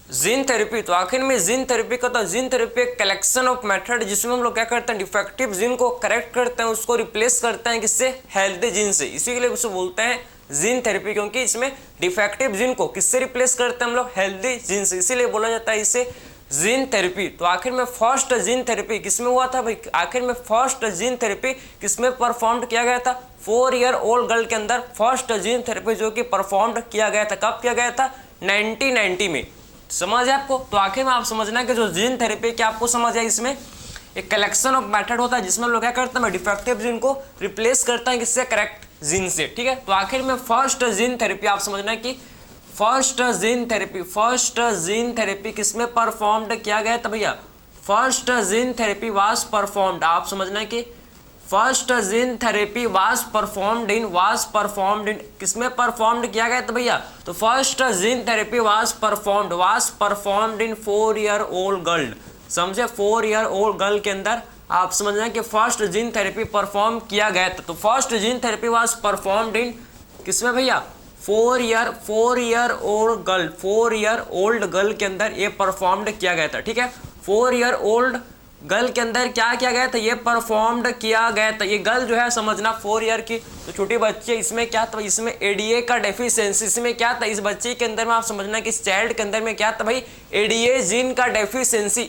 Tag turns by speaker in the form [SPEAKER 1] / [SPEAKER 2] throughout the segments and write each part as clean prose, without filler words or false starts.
[SPEAKER 1] Gene therapy, तो आखिर में जीन थेरेपी का, तो जीन थेरेपी एक कलेक्शन ऑफ मेथड जिसमें हम लोग क्या करते हैं, डिफेक्टिव जीन को करेक्ट करते हैं, उसको रिप्लेस करते हैं किससे, हेल्दी जीन से। इसी के लिए उसको बोलते हैं जीन थेरेपी, क्योंकि इसमें डिफेक्टिव जीन को किससे रिप्लेस करते हैं हम लोग, हेल्दी जीन से, इसीलिए बोला जाता है इसे जीन थेरेपी। तो आखिर में फर्स्ट जीन थेरेपी किसमें हुआ था भाई, आखिर में फर्स्ट जीन थेरेपी किसमें परफॉर्म किया गया था, 4 ईयर ओल्ड गर्ल के अंदर फर्स्ट जीन थेरेपी जो कि परफॉर्म किया गया था। कब किया गया था, 1990 में। समझ है आपको। तो आखिर में आप समझना कि जो जीन थेरेपी क्या आपको समझ है, इसमें एक कलेक्शन ऑफ मेथड होता है जिसमें हम लोग क्या करते हैं, डिफेक्टिव जीन को रिप्लेस करते हैं किससे, करेक्ट जीन से। ठीक है, तो आखिर में फर्स्ट जीन थेरेपी आप समझना कि फर्स्ट जीन थेरेपी किसमें परफॉर्म्ड किया गया था भैया, first gene therapy was performed, आप समझना कि first gene therapy was performed in किसमें परफॉर्म्ड किया गया था भैया, तो first gene therapy was performed in 4 year old girl. समझे, 4 ईयर ओल्ड गर्ल के अंदर आप समझना कि फर्स्ट जीन थेरेपी परफॉर्म किया गया था। तो first gene therapy was performed in किसमें भैया, 4 ईयर ओल्ड गर्ल के अंदर ये परफॉर्म्ड किया गया था। ठीक है, 4 ईयर ओल्ड गर्ल के अंदर क्या किया गया था, ये परफॉर्म्ड किया गया था। ये गर्ल जो है समझना 4 ईयर की, तो छोटी बच्ची, इसमें क्या था, इसमें एडीए का डेफिशिएंसी, इसमें क्या था, इस बच्ची के अंदर में आप समझना कि इस चाइल्ड के अंदर में क्या था भाई, एडीए जीन का डेफिशिएंसी।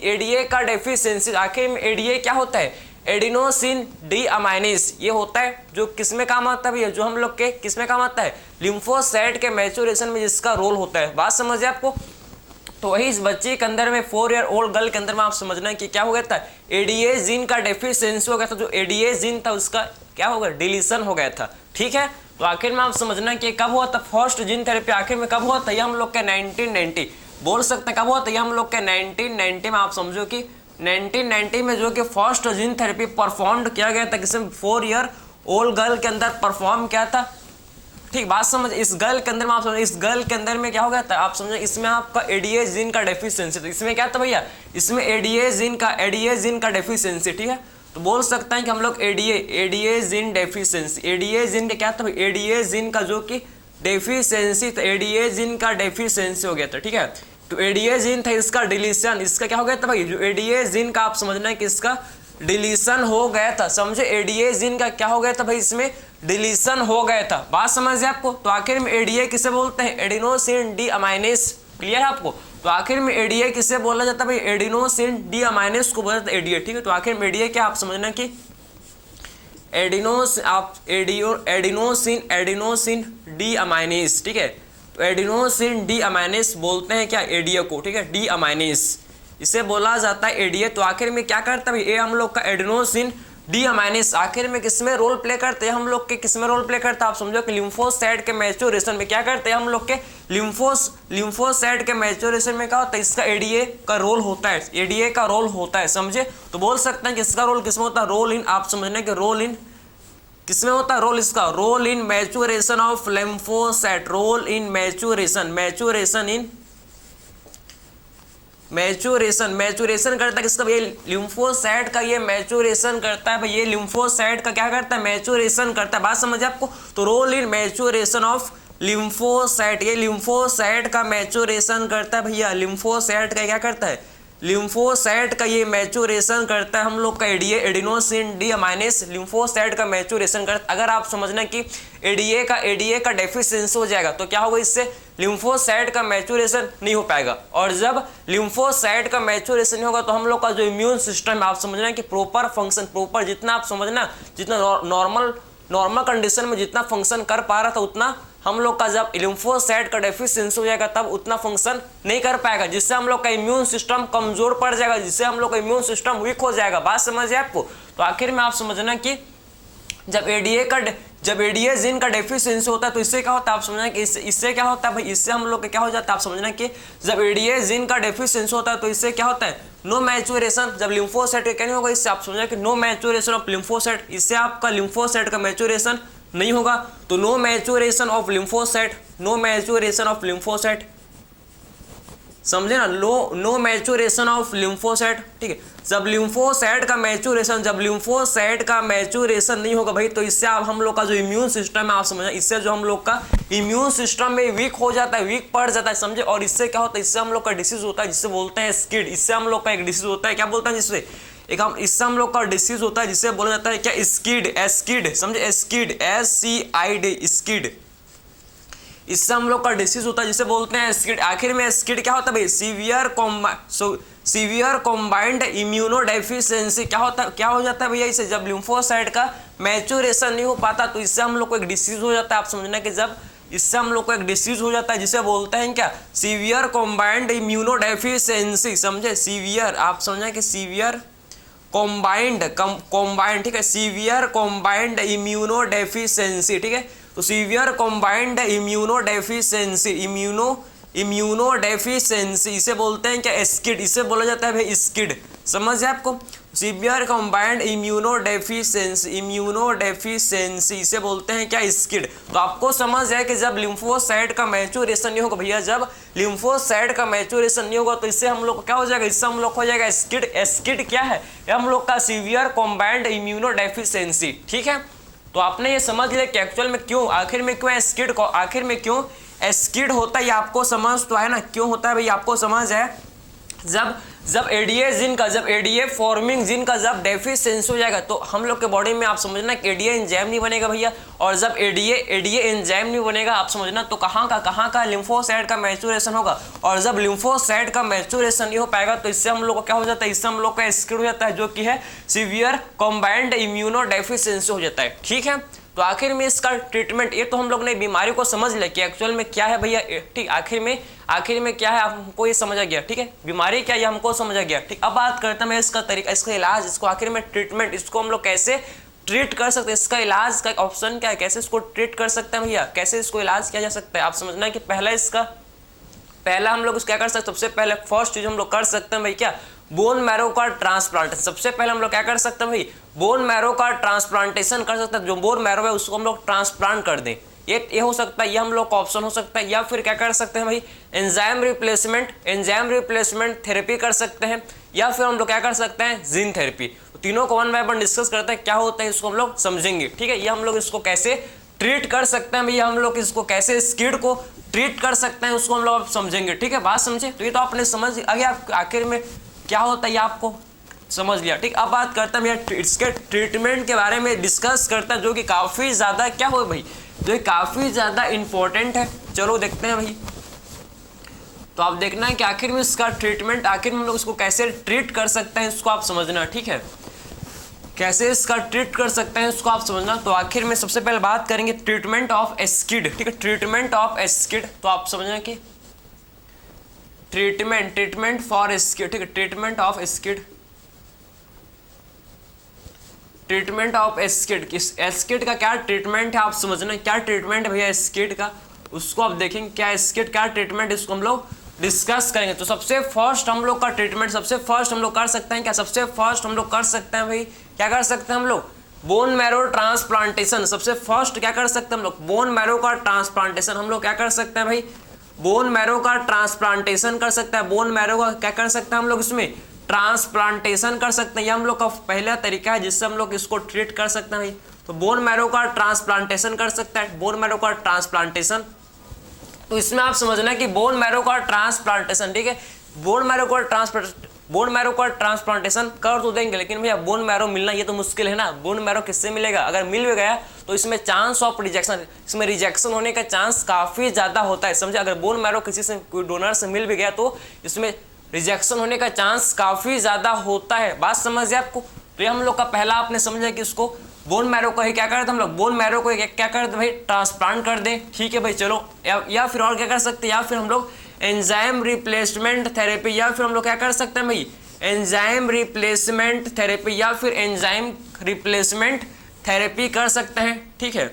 [SPEAKER 1] आखिर में एडीए क्या होता है, एडिनोसिन डी अमाइनेज, ये होता है जो किसमें काम आता है भैया, जो हम लोग के किसमें काम आता है, लिम्फोसाइट के मैच्योरेशन में जिसका रोल होता है। बात समझे आपको। तो वही इस बच्चे के अंदर में 4 ईयर ओल्ड गर्ल के अंदर में आप समझना कि क्या हो गया था, एडीए जीन का डेफिशिएंसी हो गया था। जो एडीए जीन था उसका क्या हो गया, डिलीशन हो गया था। ठीक है, तो आखिर में आप समझना कि कब हुआ था फर्स्ट जीन थेरेपी, आखिर में कब हुआ था, ये हम लोग का 1990 बोल सकते हैं, कब हुआ था, ये हम लोग का 1990 में। आप समझो कि 1990 में जो कि फर्स्ट जीन थेरेपी परफॉर्म किया गया था, किसमें 4 ईयर ओल्ड गर्ल के अंदर परफॉर्म किया था। ठीक, बात समझ, इस गर्ल के अंदर में आप समझ, इस गर्ल के अंदर में क्या हो गया था, आप समझे, इसमें आपका एडीए जीन का डेफिशिएंसी, तो इसमें क्या था भैया, इसमें एडीए जीन का डेफिशिएंसी। ठीक है, तो बोल सकते हैं कि हम लोग ADA gene deficiency, ADA gene क्या था, एडीए जीन का जो कि डेफिशिएंसी, तो एडीए जीन का डेफिशिएंसी हो गया था। ठीक है, तो एडीए जीन था, इसका डिलीशन, इसका क्या हो गया था भाई, जो एडीए जीन का आप समझना है कि इसका डिलीशन हो गया था। समझे, एडीए जीन का क्या हो गया था भाई, इसमें डिलीशन हो गया था। बात समझे आपको। तो आखिर में एडीए किसे बोलते हैं, एडिनोसिन डी अमाइनेज। क्लियर है आपको। तो आखिर में एडीए किसे बोला जाता है भाई, एडिनोसिन डी अमाइनेज को बोला जाता है एडीए। ठीक है, तो आखिर में एडीए क्या आप समझना कि एडिनोसिन डी अमाइनेज। ठीक है, तो एडिनोसिन डी अमाइनेज बोलते हैं क्या, एडीए को। ठीक है, डी अमाइनेज इसे बोला जाता है एडीए। तो आखिर में क्या करता है, ये हम लोग का एडिनोसिन डी अमाइनेज आखिर में किसमें रोल प्ले करते हैं, हम लोग के किसमें रोल प्ले करता है, आप समझो कि लिम्फोसाइट के मैच्योरेशन में क्या करते हैं हम लोग के, लिम्फोसाइट के मैच्योरेशन में क्या होता है, इसका एडीए का रोल होता है, एडीए का रोल होता है। समझे, तो बोल सकते हैं कि इसका रोल किसमें होता है, रोल इन, आप समझने के रोल इन किसमें होता है, रोल इसका, role in maturation of lymphocyte, role in maturation करता है किसका, ये लिम्फोसाइट का, ये मैच्योरेशन करता है भाई, ये लिम्फोसाइट का क्या करता है, मैच्योरेशन करता है। बात समझे आपको। तो role in maturation of lymphocyte, ये लिम्फोसाइट का मैच्योरेशन करता है भैया, लिम्फोसाइट का क्या करता है, लिम्फोसाइट का ये मैच्योरेशन करता है हम लोग का ADA, adenosine D aminase lymphocyte का मैच्योरेशन करता है। अगर आप समझना कि एडीए का डेफिशिएंसी हो जाएगा तो क्या होगा, इससे लिम्फोसाइट का मैच्योरेशन नहीं हो पाएगा, और जब लिम्फोसाइट का मैच्योरेशन नहीं होगा तो हम लोग का जो इम्यून सिस्टम है, आप समझना कि प्रॉपर फंक्शन, प्रॉपर जितना आप समझना, जितना नॉर्मल कंडीशन में जितना फंक्शन कर पा रहा था उतना हम लोग का जब लिम्फोसाइट का डेफिशिएंसी हो जाएगा तब उतना फंक्शन नहीं कर पाएगा, जिससे हम लोग का इम्यून सिस्टम कमजोर पड़ जाएगा, जिससे हम लोग का इम्यून सिस्टम वीक हो जाएगा। बात समझिए आपको। तो आखिर में आप समझना कि जब एडीए जीन का डेफिशिएंसी होता है तो इससे क्या होता है, आप समझना कि इससे क्या होता है भाई, इससे हम लोग का क्या हो जाता है, आप समझना कि जब एडीए जीन का डेफिशिएंसी होता है तो इससे क्या होता है, नो मैच्योरेशन, जब लिम्फोसाइट क्या नहीं होगा, इससे आप समझना कि नो मैच्योरेशन ऑफ लिम्फोसाइट, इससे आपका लिम्फोसाइट का मैच्योरेशन नहीं होगा। तो नो मैच्योरेशन ऑफ लिम्फोसाइट, समझे ना, नो मैचुरेशन ऑफ लिम्फोसाइट, ठीक है। जब लिम्फोसाइट का मैचुरेशन नहीं होगा भाई, तो इससे आप हम लोग का जो इम्यून सिस्टम है, आप समझना, इससे जो हम लोग का इम्यून सिस्टम में वीक हो जाता है, वीक पड़ जाता है, समझे। और इससे क्या होता है, इससे हम लोग का डिसीज होता है जिससे बोलते हैं स्किड। इससे हम लोग का एक डिसीज होता है, क्या बोलते हैं जिससे इससे हम लोग का डिसीज होता है जिससे बोला जाता है क्या, स्किड, समझे, स्किड, SCID, स्किड। इससे हम लोग का डिसीज होता है जिसे बोलते हैं स्किड। आखिर में स्किड क्या होता है भाई, सीवियर कॉम्बाइंड इम्यूनोडेफिशिएंसी। क्या हो जाता है भैया इसे, जब लिम्फोसाइट का मैचुरेशन नहीं हो पाता तो इससे हम लोग को एक डिसीज हो जाता है। आप समझना कि जब इससे हम लोग को एक डिसीज हो जाता है जिसे बोलते हैं क्या, सीवियर कॉम्बाइंड इम्यूनोडेफिशिएंसी, समझे। सीवियर, आप समझना कि सीवियर कॉम्बाइंड, ठीक है, सीवियर कॉम्बाइंड इम्यूनोडेफिशिएंसी, ठीक है। तो सीवियर कॉम्बाइंड इम्यूनोडेफिशिएंसी इसे बोलते हैं क्या, स्किड। इसे बोला जाता है भाई स्किड, समझ है आपको। सीवियर कॉम्बाइंड इम्यूनोडेफिशिएंसी इसे बोलते हैं क्या, स्किड। तो आपको समझ है कि जब लिम्फोसाइट का मैचुरेशन नहीं होगा भैया, जब लिम्फोसाइट का मैचुरेशन नहीं होगा तो इससे हम लोग को क्या हो जाएगा, इससे हम लोग हो जाएगा स्किड। स्किड क्या है, हम लोग का सीवियर कॉम्बाइंड इम्यूनोडेफिशिएंसी, ठीक है। तो आपने ये समझ लिया कि एक्चुअल में क्यों, आखिर में क्यों स्किड को, आखिर में क्यों स्किड होता है, ये आपको समझ तो है ना, क्यों होता है भाई, आपको समझ है। जब एडीए फॉर्मिंग जिन का जब डेफिशिएंसी हो जाएगा तो हम लोग के बॉडी में, आप समझना कि एडीए एंजाइम नहीं बनेगा भैया। और जब एडीए एंजाइम नहीं बनेगा, आप समझना, तो कहाँ का लिम्फोसाइट का मैचुरेशन होगा। और जब लिम्फोसाइट का मैचुरेशन नहीं हो पाएगा तो इससे हम लोग को क्या हो जाता है, इससे हम लोग का स्किड हो जाता है, जो कि है सीवियर कॉम्बाइंड इम्यूनोडेफिशिएंसी हो जाता है, ठीक है। तो आखिर में इसका ट्रीटमेंट, ये तो हम लोग ने बीमारी को समझ लिया कि एक्चुअल में क्या है भैया, ठीक। आखिर में क्या है, हमको ये समझ आ गया, ठीक है। बीमारी क्या है हमको समझ आ गया, ठीक। अब बात करते हैं इसका तरीका, इसका इलाज, इसको आखिर में ट्रीटमेंट, इसको हम लोग कैसे ट्रीट कर सकते हैं, इसका इलाज का ऑप्शन क्या है, कैसे इसको ट्रीट कर सकते हैं भैया, कैसे इसको इलाज किया जा सकता है। आप समझना है कि पहला हम लोग क्या कर सकते हैं, सबसे पहले फर्स्ट चीज हम लोग कर सकते हैं भाई क्या, बोन मैरो का ट्रांसप्लांटेशन। सबसे पहले हम लोग क्या कर सकते हैं भाई, बोन मैरो का ट्रांसप्लांटेशन कर सकते हैं। जो बोन मैरो है उसको हम लोग ट्रांसप्लांट कर दें, ये हो सकता है, ये हम लोग का ऑप्शन हो सकता है। या फिर क्या कर सकते हैं भाई, एंजाइम रिप्लेसमेंट थेरेपी कर सकते हैं। या फिर हम लोग क्या कर सकते हैं, जीन थेरेपी। तो तीनों को वन बाय वन डिस्कस करते हैं क्या होता है, इसको हम लोग समझेंगे, ठीक है। ये हम लोग इसको कैसे ट्रीट कर सकते हैं भैया, हम लोग इसको कैसे स्किड को ट्रीट कर सकते हैं, उसको हम लोग समझेंगे, ठीक है। बात समझे, तो ये तो आपने समझ आगे, आखिर में क्या होता है ये आपको समझ लिया, ठीक। अब बात करते हैं भैया इसके ट्रीटमेंट के बारे में डिस्कस करते हैं, जो कि काफ़ी ज़्यादा क्या हो भाई, जो काफ़ी ज़्यादा इंपॉर्टेंट है। चलो देखते हैं भाई। तो आप देखना है कि आखिर में इसका ट्रीटमेंट, आखिर में हम लोग इसको कैसे ट्रीट कर सकते हैं, इसको आप समझना, ठीक है। कैसे इसका ट्रीट कर सकते हैं इसको आप समझना। तो आखिर में सबसे पहले बात करेंगे ट्रीटमेंट ऑफ स्किड, ठीक है। ट्रीटमेंट ऑफ स्किड, तो आप समझना कि ट्रीटमेंट फॉर स्किड, ठीक है। ट्रीटमेंट ऑफ स्किड स्किड का क्या ट्रीटमेंट है, आप समझना क्या ट्रीटमेंट है भैया स्किड का, उसको आप देखेंगे क्या स्किड क्या ट्रीटमेंट, इसको हम लोग डिस्कस करेंगे। तो सबसे फर्स्ट हम लोग का ट्रीटमेंट, सबसे फर्स्ट हम लोग कर सकते हैं क्या, सबसे फर्स्ट हम लोग कर सकते हैं भाई, क्या कर सकते हैं हम लोग, बोन मैरो ट्रांसप्लांटेशन। सबसे फर्स्ट क्या कर सकते हैं हम लोग, बोन मैरो का ट्रांसप्लांटेशन। हम लोग क्या कर सकते हैं भाई, बोन मैरो का ट्रांसप्लांटेशन कर सकते हैं। बोन मैरो का क्या कर सकते हैं हम लोग, इसमें ट्रांसप्लांटेशन कर सकते हैं। ये हम लोग का पहला तरीका है जिससे हम लोग इसको ट्रीट कर सकते हैं भाई। तो बोन मैरो का ट्रांसप्लांटेशन कर सकते हैं, बोन मैरो का ट्रांसप्लांटेशन। तो इसमें आप समझना कि बोन मैरो का ट्रांसप्लांटेशन, ठीक है। बोन मैरो का ट्रांसप्लांटेशन कर तो देंगे, लेकिन भैया बोन मैरो मिलना ये तो मुश्किल है ना। बोन मैरो किससे मिलेगा, अगर मिल भी गया तो इसमें चांस ऑफ रिजेक्शन, इसमें रिजेक्शन होने का चांस काफ़ी ज़्यादा होता है, समझे। अगर बोन मैरो किसी से, कोई डोनर से मिल भी गया तो इसमें रिजेक्शन होने का चांस काफ़ी ज़्यादा होता है। बात समझिए आपको। तो ये हम लोग का पहला आपने समझा कि इसको बोन मैरो को ही क्या करते हम लोग, बोन मैरो को क्या करते भाई, ट्रांसप्लांट कर दें, ठीक है भाई। चलो या फिर और क्या कर सकते हैं, या फिर हम लोग एंजाइम रिप्लेसमेंट थेरेपी, या फिर हम लोग क्या कर सकते हैं भाई, एंजाइम रिप्लेसमेंट थेरेपी, या फिर एंजाइम रिप्लेसमेंट थेरेपी कर सकते हैं, ठीक है,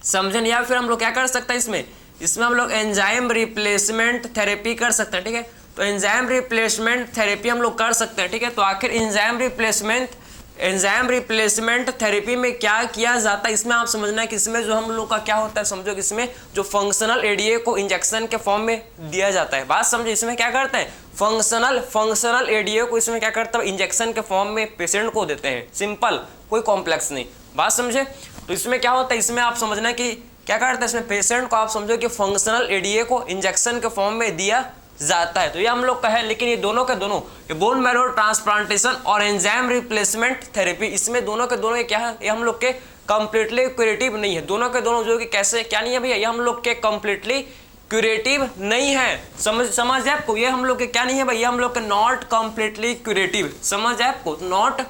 [SPEAKER 1] समझें। या फिर हम लोग क्या कर सकते हैं, इसमें हम लोग एंजाइम रिप्लेसमेंट थेरेपी कर सकते हैं, ठीक है। तो एंजाइम रिप्लेसमेंट थेरेपी हम लोग कर सकते हैं, ठीक है। तो आखिर एंजाइम एंजाइम रिप्लेसमेंट थेरेपी में क्या किया जाता है, इसमें आप समझना है कि इसमें जो हम लोग का क्या होता है, समझो कि इसमें जो फंक्शनल एडीए को इंजेक्शन के फॉर्म में दिया जाता है। बात समझो, इसमें क्या करते हैं, फंक्शनल एडीए को इसमें क्या करता है, इंजेक्शन के फॉर्म में पेशेंट को देते हैं। सिंपल, कोई कॉम्प्लेक्स नहीं। बात समझे, तो इसमें क्या होता है, इसमें आप समझना कि क्या करता है, इसमें पेशेंट को आप समझो कि फंक्शनल एडीए को इंजेक्शन के फॉर्म में दिया जाता है। तो ये हम लोग का है, लेकिन ये दोनों के दोनों, ये बोन मैरो ट्रांसप्लांटेशन और एंजाइम रिप्लेसमेंट थेरेपी, इसमें दोनों के दोनों ये क्या है, ये हम लोग के कंप्लीटली क्यूरेटिव नहीं है। दोनों के दोनों जो कि कैसे क्या नहीं है भैया, ये हम लोग के कंप्लीटली क्यूरेटिव नहीं है। समझ है आपको, ये हम लोग के क्या नहीं है भाई, ये हम लोग के नॉट कंप्लीटली क्यूरेटिव। समझ है आपको, not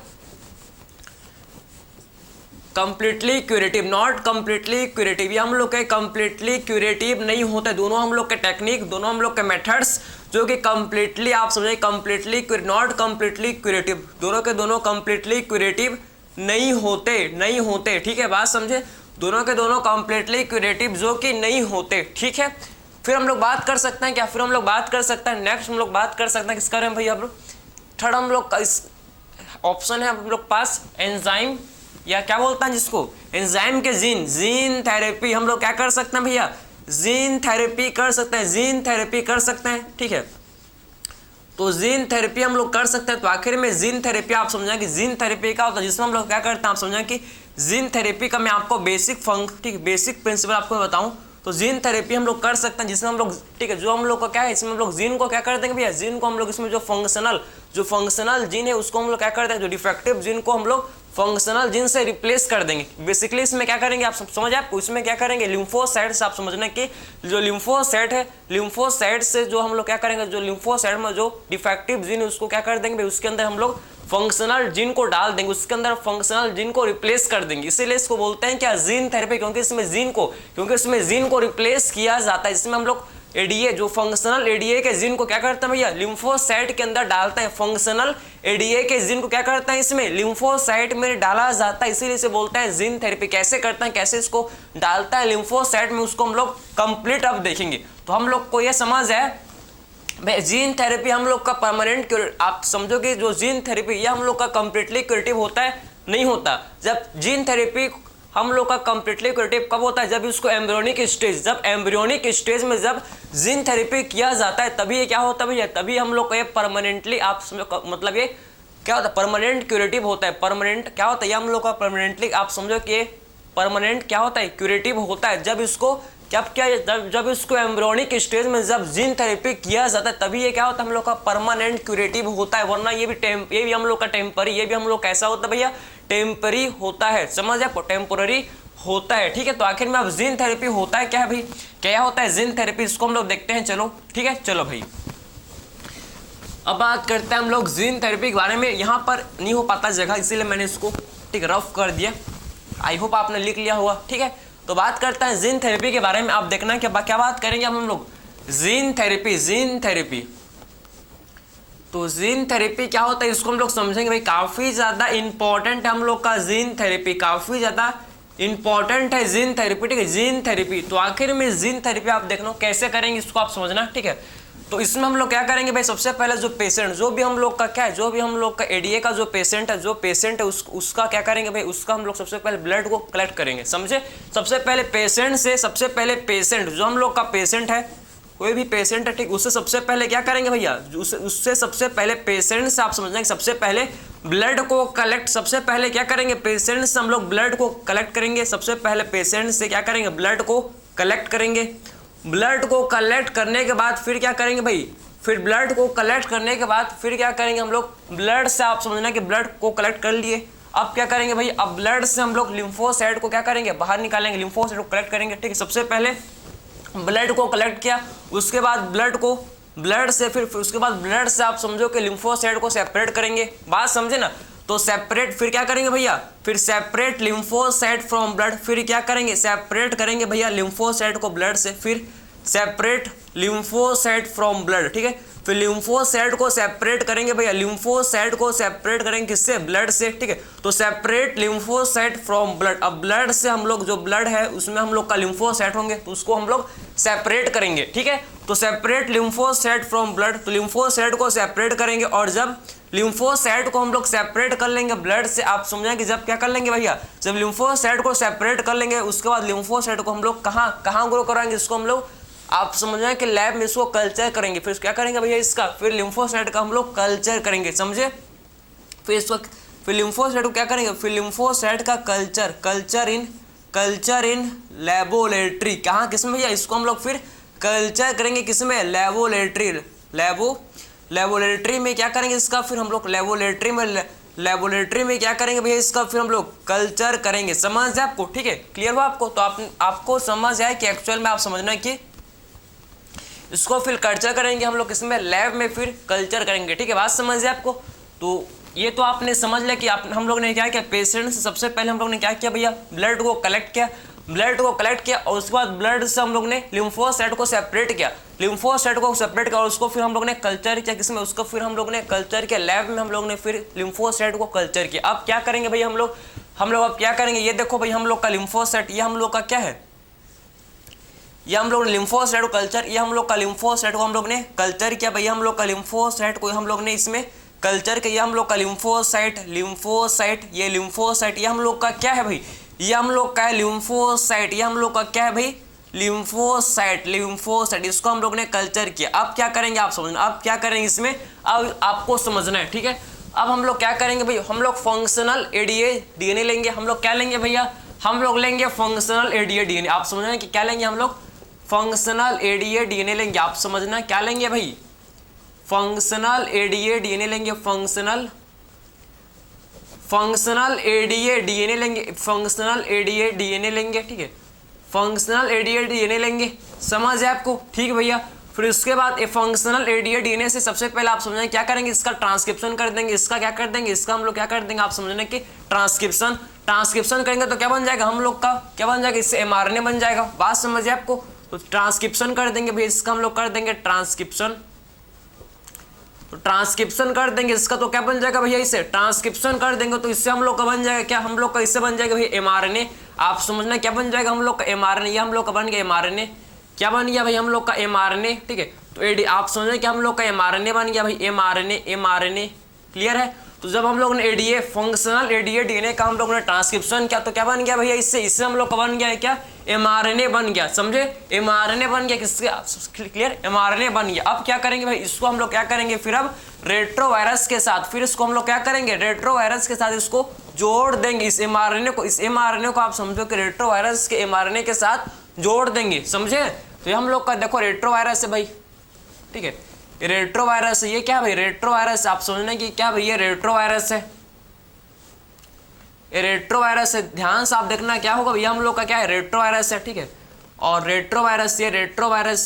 [SPEAKER 1] completely curative, not completely curative, ये हम लोग के कंप्लीटली क्यूरेटिव नहीं होते। दोनों हम लोग के टेक्निक, दोनों हम लोग के मेथड्स जो कि कंप्लीटली आप समझे कंप्लीटली नॉट कंप्लीटली क्यूरेटिव, दोनों के दोनों कंप्लीटली क्यूरेटिव नहीं होते। ठीक है, बात समझे, दोनों के दोनों कंप्लीटली क्यूरेटिव जो कि नहीं होते। ठीक है, फिर हम लोग बात कर सकते हैं क्या, फिर हम लोग बात कर सकते हैं नेक्स्ट, हम लोग बात कर सकते हैं किस करें भैया, हम लोग थर्ड हम लोग का इस ऑप्शन है हम लोग पास एंजाइम, या क्या बोलता है जिसको, एंजाइम के जीन थेरेपी हम लोग क्या कर सकते हैं भैया, जीन थेरेपी कर सकते हैं, जीन थेरेपी कर सकते हैं। ठीक है, तो जीन थेरेपी हम लोग कर सकते हैं। तो आखिर में जीन थेरेपी आप समझें कि जीन थेरेपी का होता है, जिसमें हम लोग क्या करते हैं, आप समझें कि जीन थेरेपी का मैं आपको बेसिक प्रिंसिपल आपको बताऊं। तो जीन थेरेपी हम लोग कर सकते हैं, जिसमें हम लोग, ठीक है, जो हम लोग का क्या है, इसमें हम लोग जीन को क्या कर देंगे भैया, जीन को हम लोग इसमें जो फंक्शनल जीन है उसको हम लोग क्या कर देंगे, जो डिफेक्टिव जीन को हम लोग फंक्शनल जीन से रिप्लेस कर देंगे। बेसिकली इसमें क्या करेंगे आप समझ आपको, इसमें क्या करेंगे, लिम्फोसाइट से आप समझना कि जो लिम्फोसाइट है, लिम्फोसाइट से जो हम लोग क्या करेंगे, जो लिम्फोसाइट में जो डिफेक्टिव जीन है उसको क्या कर देंगे, उसके अंदर हम लोग फंक्शनल जीन को डाल देंगे, उसके अंदर फंक्शनल जीन को रिप्लेस कर देंगे। इसीलिए इसको बोलते हैं क्या, जीन थेरेपी, क्योंकि इसमें जीन को रिप्लेस किया जाता है। इसमें हम लोग एडीए, जो फंक्शनल एडीए के जीन को क्या करते हैं भैया, लिम्फोसाइट के अंदर डालते हैं। फंक्शनल एडीए के जीन को क्या करते हैं, इसमें लिम्फोसाइट में डाला जाता है, इसीलिए इसे बोलते हैं जीन थेरेपी। कैसे करते हैं, कैसे इसको डालता है लिम्फोसाइट में, उसको हम लोग कंप्लीट अब देखेंगे। तो हम लोग को ये समझ है भाई, जीन थेरेपी हम लोग का परमानेंट, आप समझो कि जो जीन थेरेपी ये हम लोग का कंप्लीटली क्यूरेटिव होता है, नहीं होता। जब जीन थेरेपी हम लोग का कंप्लीटली क्यूरेटिव कब होता है, जब उसको एम्ब्रियोनिक स्टेज में जब जीन थेरेपी किया जाता है, तभी ये क्या होता है भैया, तभी हम लोग का ये परमानेंटली, आप समझो मतलब ये क्या होता है, परमानेंट क्यूरेटिव होता है। परमानेंट क्या होता है, ये हम लोग का परमानेंटली आप समझो कि परमानेंट क्या होता है, क्यूरेटिव होता है। जब इसको जब इसको एम्ब्रियोनिक स्टेज में जब जीन थेरेपी किया जाता है, तभी ये क्या होता है, हम लोग का परमानेंट क्यूरेटिव होता है। वरना ये भी हम लोग का टेम्परी, ये भी हम लोग कैसा होता है भैया, टेम्परी होता है। समझ आपको, टेम्पोररी होता है। ठीक है, तो आखिर में अब जीन थेरेपी होता है क्या है भाई, क्या होता है जीन थेरेपी, इसको हम लोग देखते हैं। चलो ठीक है, चलो भाई अब बात करते हैं हम लोग जीन थेरेपी के बारे में। यहाँ पर नहीं हो पाता जगह, इसीलिए मैंने इसको ठीक रफ कर दिया। आई होप आपने लिख लिया होगा। ठीक है, तो बात करते हैं जीन थेरेपी के बारे में। आप देखना क्या बात करेंगे हम लोग, जीन थेरेपी। तो जीन थेरेपी क्या होता है, इसको हम लोग समझेंगे भाई। काफ़ी ज़्यादा इंपॉर्टेंट है हम लोग का जीन थेरेपी, काफ़ी ज़्यादा इंपॉर्टेंट है जीन थेरेपी। ठीक है, जीन थेरेपी। तो आखिर में जीन थेरेपी आप देखना कैसे करेंगे, इसको आप समझना। ठीक है, तो इसमें हम लोग क्या करेंगे भाई, सबसे पहले जो पेशेंट, जो भी हम लोग का क्या है, जो भी हम लोग का एडीए का जो पेशेंट है, उसका क्या करेंगे भाई, उसका हम लोग सबसे पहले ब्लड को कलेक्ट करेंगे। समझे, सबसे पहले पेशेंट जो हम लोग का पेशेंट है, कोई भी पेशेंट है, ठीक, उससे सबसे पहले क्या करेंगे भैया, उससे सबसे पहले पेशेंट से आप समझना कि सबसे पहले ब्लड को कलेक्ट, सबसे पहले क्या करेंगे, पेशेंट से हम लोग ब्लड को कलेक्ट करेंगे। सबसे पहले पेशेंट से क्या करेंगे, ब्लड को कलेक्ट करेंगे। ब्लड को कलेक्ट करने के बाद फिर क्या करेंगे भाई, फिर ब्लड को कलेक्ट करने के बाद फिर क्या करेंगे हम लोग, ब्लड से आप समझना कि ब्लड को कलेक्ट कर लिए। अब क्या करेंगे भाई, अब ब्लड से हम लोग लिम्फोसाइट को क्या करेंगे, बाहर निकालेंगे, लिम्फोसाइट को कलेक्ट करेंगे। ठीक है, सबसे पहले ब्लड को कलेक्ट किया, उसके बाद ब्लड से आप समझो कि लिम्फोसाइट को सेपरेट करेंगे। बात समझे ना, तो सेपरेट, फिर क्या करेंगे भैया, फिर सेपरेट लिम्फोसाइट फ्रॉम ब्लड, फिर क्या करेंगे, सेपरेट करेंगे भैया लिम्फोसाइट को ब्लड से, फिर सेपरेट लिम्फोसाइट फ्रॉम ब्लड, ठीक है। फिर लिम्फोसाइट को सेपरेट करेंगे भैया, लिम्फोसाइट को सेपरेट करेंगे किससे, ब्लड से, ठीक है। तो सेपरेट लिम्फोसाइट फ्रॉम ब्लड, अब ब्लड से हम लोग जो ब्लड है उसमें हम लोग का लिम्फोसाइट होंगे तो उसको हम लोग सेपरेट करेंगे, ठीक है। तो सेपरेट लिम्फोसाइट फ्रॉम ब्लड, तो लिम्फोसाइट को सेपरेट करेंगे और जब लिम्फोसाइट को हम लोग सेपरेट कर लेंगे ब्लड से, आप समझें कि जब क्या कर लेंगे भैया, जब लिम्फोसाइट को सेपरेट कर लेंगे उसके बाद लिम्फोसाइट को हम लोग कहाँ ग्रो कराएंगे, इसको हम लोग आप समझ रहे हैं कि लैब में इसको कल्चर करेंगे। फिर क्या करेंगे भैया इसका, फिर लिम्फोसाइट का हम लोग कल्चर करेंगे, समझे। फिर इसको फिर लिम्फोसाइट को क्या करेंगे, फिर लिम्फोसाइट का कल्चर इन लेबोरेटरी, कहाँ किसमें भैया, इसको हम लोग फिर कल्चर करेंगे किसमें, लेबोरेटरी में क्या करेंगे इसका, फिर हम लोग लेबोरेटरी में क्या करेंगे भैया इसका, फिर हम लोग कल्चर करेंगे। समझ है आपको, ठीक है, क्लियर हुआ आपको। तो आपको समझ आए कि एक्चुअल में आप समझना कि इसको फिर कल्चर करेंगे हम लोग इसमें लैब में, फिर कल्चर करेंगे, ठीक है, बात समझ है आपको। तो ये तो आपने समझ लिया कि हम लोग ने क्या किया, पेशेंट से सबसे पहले हम लोग ने क्या किया भैया, ब्लड को कलेक्ट किया और उसके बाद ब्लड से हम लोग ने लिम्फोसाइट को सेपरेट किया, और उसको फिर हम लोग ने कल्चर किया किसमें, उसको फिर हम लोग ने कल्चर किया लैब में, हम लोग ने फिर लिम्फोसाइट को कल्चर किया। अब क्या करेंगे भैया हम लोग अब क्या करेंगे, ये देखो भाई हम लोग का लिम्फोसाइट, ये हम लोग का क्या है, ये हम लोग ने लिम्फोसाइट को कल्चर, ये हम लोग का लिम्फोसाइट को हम लोग ने कल्चर किया भैया, हम लोग का लिम्फोसाइट को हम लोग ने इसमें कल्चर किया, हम लोग का लिम्फोसाइट ये लिम्फोसाइट, ये हम लोग का क्या है भाई, ये हम लोग का है लिम्फोसाइट, ये हम लोग का क्या है भाई, लिम्फोसाइट, इसको हम लोग ने कल्चर किया। अब क्या करेंगे आप समझना, अब क्या करेंगे इसमें, अब आपको समझना है, ठीक है। अब हम लोग क्या करेंगे भाई, हम लोग फंक्शनल एडीए डीएनए लेंगे, हम लोग क्या लेंगे भैया, हम लोग लेंगे फंक्शनल एडीए डीएनए। आप समझना है कि क्या लेंगे, हम लोग फंक्शनल एडीए डीएनए लेंगे। आप समझना क्या लेंगे भाई, फंक्शनल एडीए डीएनए लेंगे, फंक्शनल एडीए डीएनए लेंगे, फंक्शनल एडीए डीएनए लेंगे, ठीक है, फंक्शनल एडीए डीएनए लेंगे। समझ है आपको, ठीक है भैया। फिर उसके बाद फंक्शनल एडीए डीएनए से सबसे पहले आप समझना क्या करेंगे, इसका ट्रांसक्रिप्शन कर देंगे, इसका क्या कर देंगे, इसका हम लोग क्या कर देंगे, आप समझना कि ट्रांसक्रिप्शन करेंगे तो क्या बन जाएगा, हम लोग का क्या बन जाएगा, इससे एमआरएनए बन जाएगा। बात समझिए आपको। तो ट्रांसक्रिप्शन कर देंगे भैया, इसका हम लोग कर देंगे ट्रांसक्रिप्शन, तो ट्रांसक्रिप्शन कर देंगे इसका, तो क्या बन जाएगा भैया, इसे ट्रांसक्रिप्शन कर देंगे तो इससे हम लोग का बन जाएगा क्या, हम लोग का इससे बन जाएगा भैया एमआरएनए। आप समझना क्या बन जाएगा, हम लोग का एमआरएनए, ये हम लोग का बन गया एमआरएनए, क्या बन गया भाई, हम लोग का एमआरएनए, ठीक है। तो एडी आप समझना कि हम लोग का एमआरएनए बन गया भाई, एमआरएनए क्लियर है। तो जब हम लोग ने एडीए फंक्शनल एडीए डीएनए का हम लोग ने ट्रांसक्रिप्शन किया तो क्या बन गया भैया, इससे हम लोग का बन गया है क्या, एमआरएनए बन गया, समझे, एमआरएनए बन गया, किसके क्लियर, एमआरएनए बन गया। अब क्या करेंगे भाई, इसको हम लोग क्या करेंगे, फिर अब रेट्रोवायरस के साथ, फिर इसको हम लोग क्या करेंगे, रेट्रोवायरस के साथ इसको जोड़ देंगे, इस एमआरएनए को आप समझो कि रेट्रोवायरस के एमआरएनए के साथ जोड़ देंगे, समझे। तो ये हम लोग का देखो रेट्रोवायरस है भाई, ठीक है, रेट्रोवायरस, ये क्या भाई, रेट्रोवायरस, आप समझने की क्या भाई, ये रेट्रोवायरस है, ये रेट्रोवायरस है, ध्यान से आप देखना क्या होगा भैया, हम लोग का क्या है, रेट्रोवायरस है, ठीक है। और रेट्रोवायरस, ये रेट्रोवायरस,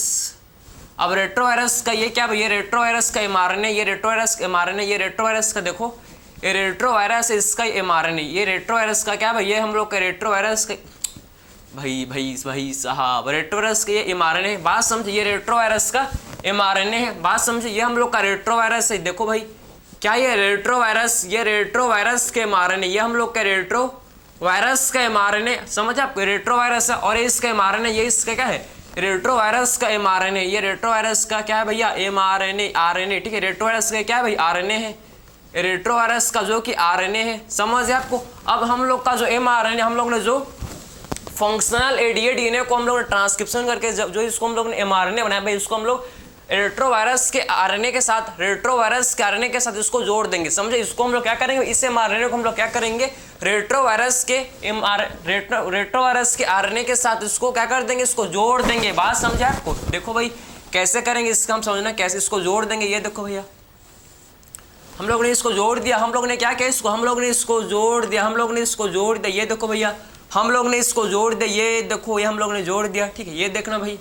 [SPEAKER 1] अब रेट्रोवायरस का ये क्या भाई, ये रेट्रोवायरस का एमआरएनए, ये रेट्रोवायरस का एमआरएनए, ये रेट्रोवायरस का देखो, ये रेट्रोवायरस इसका एमआरएनए, ये रेट्रोवायरस का क्या भाई, ये हम लोग का रेट्रोवायरस का भाई साहब, रेट्रोवायरस का ये एमआरएनए, बात समझिए, ये रेट्रोवायरस का एमआरएनए है, बात समझिए, ये हम लोग का रेट्रोवायरस है, देखो भाई क्या ये रेट्रोवायरस, ये रेट्रोवायरस के एमआरएनए, ये हम लोग का रेट्रोवायरस का एमआरएनए, समझ आपको, रेट्रोवायरस है और इसका एमआरएनए, ये इसका क्या है, रेट्रोवायरस का एमआरएनए, ये रेट्रोवायरस का क्या है भैया, एमआरएनए, आरएनए, ठीक है, रेट्रोवायरस का क्या है भाई, आरएनए है, रेट्रोवायरस का जो कि आरएनए है, समझ आपको। अब हम लोग का जो एमआरएनए, हम लोग ने जो फंक्शनल एडीए डीएनए को हम लोग ने ट्रांसक्रिप्शन करके जो इसको हम लोग ने एमआरएनए बनाया भाई, इसको हम लोग रेट्रोवायरस के आरएनए के साथ, रेट्रोवायरस के आरएनए के साथ इसको जोड़ देंगे, समझे। इसको हम लोग क्या करेंगे, इस एमआरएनए को हम लोग क्या करेंगे, रेट्रोवायरस के आरएनए के साथ इसको क्या कर देंगे, इसको जोड़ देंगे, बात समझे आपको। देखो भाई कैसे करेंगे इसका, हम समझना कैसे इसको जोड़ देंगे, ये देखो भैया हम लोग ने इसको जोड़ दिया, हम लोग ने क्या किया, इसको हम लोग ने इसको जोड़ दिया, हम लोग ने इसको जोड़ दिया, ये देखो भैया हम लोग ने इसको जोड़ दिया, ये देखो ये हम लोग ने जोड़ दिया, ठीक है, ये देखना भाई,